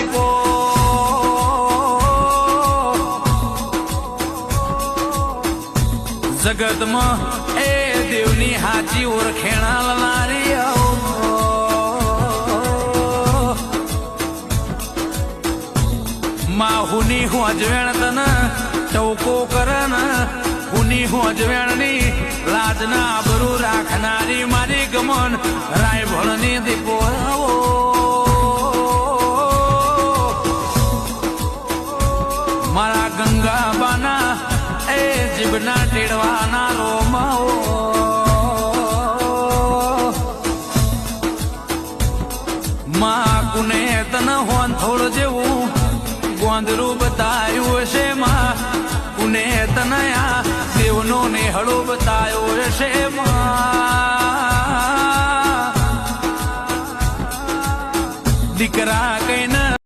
દીપો જગતમાં એ દેવની હાચી ઓળખેણા લારી માં હુની હોજવેણ તન ચૌકો કરન હુની હોજવેણની લાજના આબરૂ રાખનારી મારી ગમન રાયભણની દીપો મારા ગંગાબાના એ જીભના ટેડવાના રોમાઓ માં કુને તન હોન થોડ જેવું ગોંદરું બતાયું હશે માં કુને તનયા દેવનો નેહળો બતાયો હશે માં દીકરા